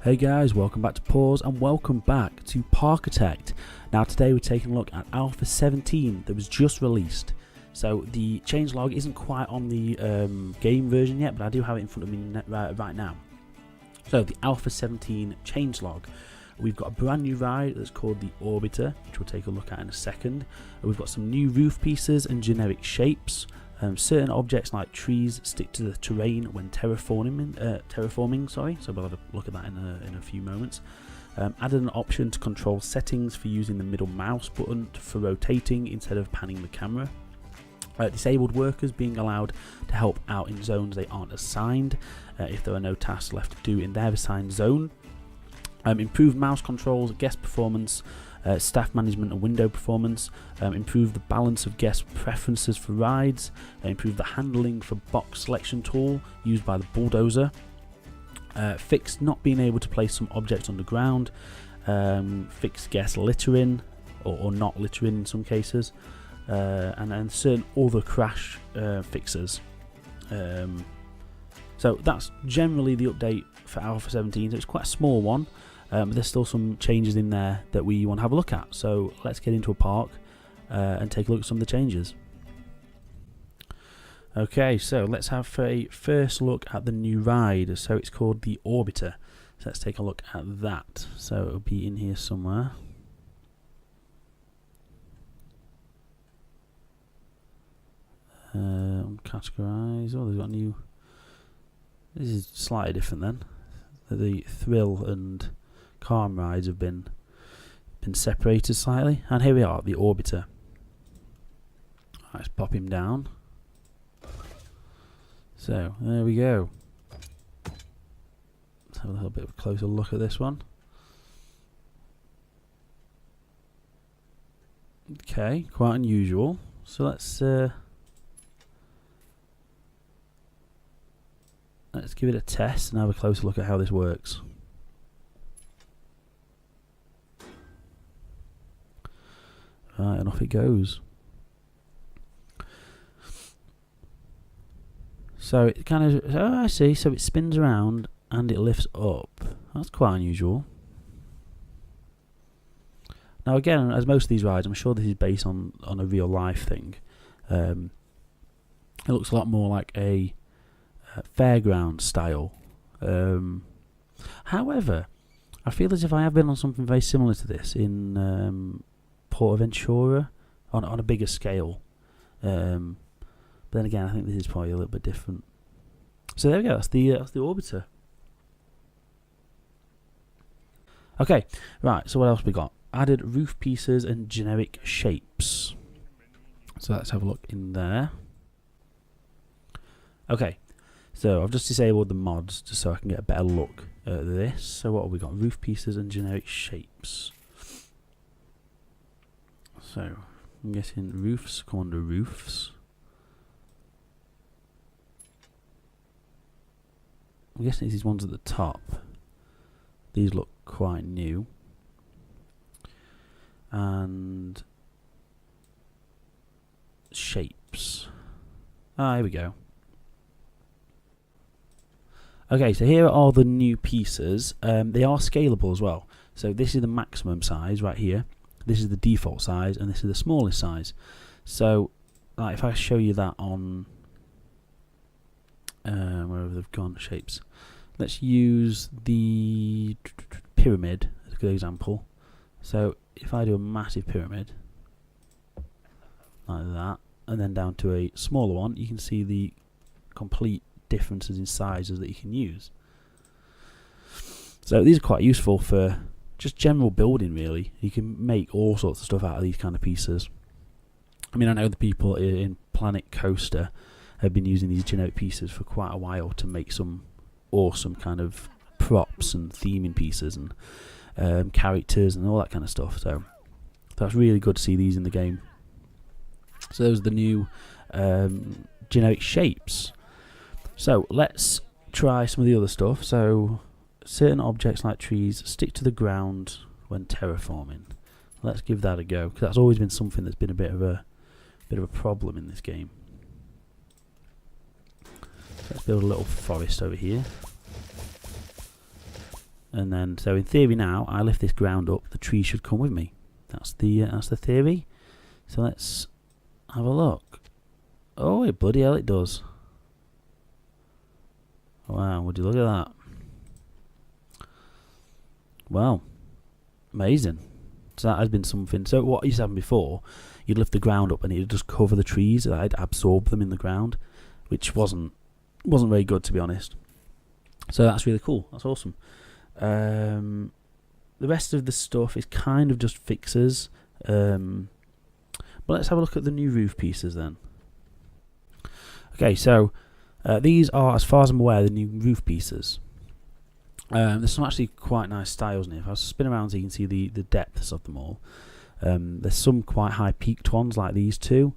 Hey guys, welcome back to Pause and welcome back to Parkitect. Now today we're taking a look at Alpha 17 that was just released. So the changelog isn't quite on the game version yet, but I do have it in front of me right now. So the Alpha 17 changelog. We've got a brand new ride that's called the Orbiter, which we'll take a look at in a second. We've got some new roof pieces and generic shapes. Certain objects like trees stick to the terrain when terraforming. So we'll have a look at that in a few moments. Added an option to control settings for using the middle mouse button for rotating instead of panning the camera. Disabled workers being allowed to help out in zones they aren't assigned if there are no tasks left to do in their assigned zone. Improved mouse controls, guest performance, staff management and window performance, improve the balance of guest preferences for rides, improve the handling for box selection tool used by the bulldozer, fix not being able to place some objects on the ground, fix guest littering or not littering in some cases, and then certain other crash fixes. So that's generally the update for Alpha 17. So it's quite a small one. But there's still some changes in there that we want to have a look at. So let's get into a park and take a look at some of the changes. Okay, so let's have a first look at the new ride. So it's called the Orbiter. So let's take a look at that. So it'll be in here somewhere. Categorize. Oh, they've got a new. This is slightly different then. The thrill and calm rides have been separated slightly, and here we are, the Orbiter. Let's pop him down. So there we go. Let's have a little bit of a closer look at this one. Okay, quite unusual. So let's give it a test and have a closer look at how this works. Right, and off it goes. So it kind of, oh, I see, so it spins around and it lifts up. That's quite unusual. Now again, as most of these rides, I'm sure this is based on a real life thing. It looks a lot more like a fairground style. However, I feel as if I have been on something very similar to this in Portaventura on a bigger scale. But then again, I think this is probably a little bit different. So there we go. That's the Orbiter. Okay, right. So what else we got? Added roof pieces and generic shapes. So let's have a look in there. Okay. So I've just disabled the mods just so I can get a better look at this. So what have we got? Roof pieces and generic shapes. So I'm guessing roofs come under roofs. I'm guessing these ones at the top. These look quite new. And shapes. Ah, here we go. Okay, so here are all the new pieces. They are scalable as well. So this is the maximum size right here. This is the default size, and this is the smallest size. So, like, if I show you that on wherever they've gone, shapes. Let's use the pyramid as a good example. So, if I do a massive pyramid like that, and then down to a smaller one, you can see the complete differences in sizes that you can use. So these are quite useful for just general building, really. You can make all sorts of stuff out of these kind of pieces. I mean, I know the people in Planet Coaster have been using these generic pieces for quite a while to make some awesome kind of props and theming pieces and characters and all that kind of stuff. So that's really good to see these in the game. So those are the new generic shapes. So let's try some of the other stuff. So certain objects like trees stick to the ground when terraforming. Let's give that a go, because that's always been something that's been a bit of a problem in this game. Let's build a little forest over here. and then so in theory now I lift this ground up, the tree should come with me. That's the theory. So let's have a look. Oh, it bloody hell it does. Wow, would you look at that? Well, amazing. So that has been something. So what used to happen before, you'd lift the ground up and it would just cover the trees, and I'd absorb them in the ground, which wasn't very good, to be honest. So that's really cool. That's awesome. The rest of the stuff is kind of just fixes. But let's have a look at the new roof pieces then. Okay, so these are, as far as I'm aware, the new roof pieces. There's some actually quite nice styles in here. If I spin around so you can see the depths of them all. There's some quite high peaked ones like these two.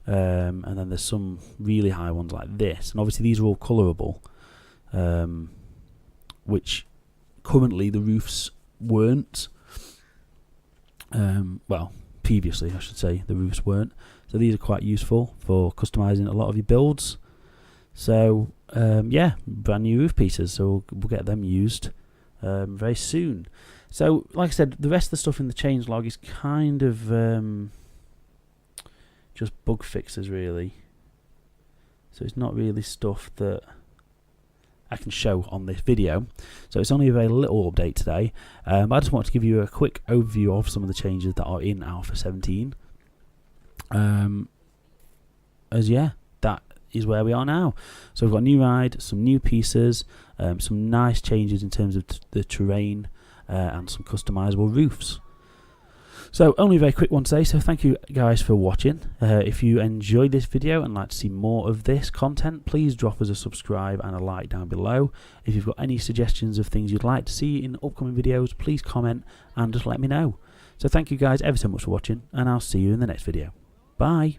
And then there's some really high ones like this. And obviously these are all colourable. Which currently the roofs weren't. Well, previously I should say the roofs weren't. So these are quite useful for customising a lot of your builds. So yeah, brand new roof pieces, so we'll get them used very soon. So like I said, the rest of the stuff in the changelog is kind of just bug fixes really. So it's not really stuff that I can show on this video. So it's only a very little update today. I just want to give you a quick overview of some of the changes that are in Alpha 17. As yeah, that is where we are now. So we've got a new ride, some new pieces, some nice changes in terms of the terrain, and some customizable roofs. So only a very quick one today, so thank you guys for watching. If you enjoyed this video and like to see more of this content, please drop us a subscribe and a like down below. If you've got any suggestions of things you'd like to see in upcoming videos, please comment and just let me know. So thank you guys ever so much for watching, and I'll see you in the next video. Bye!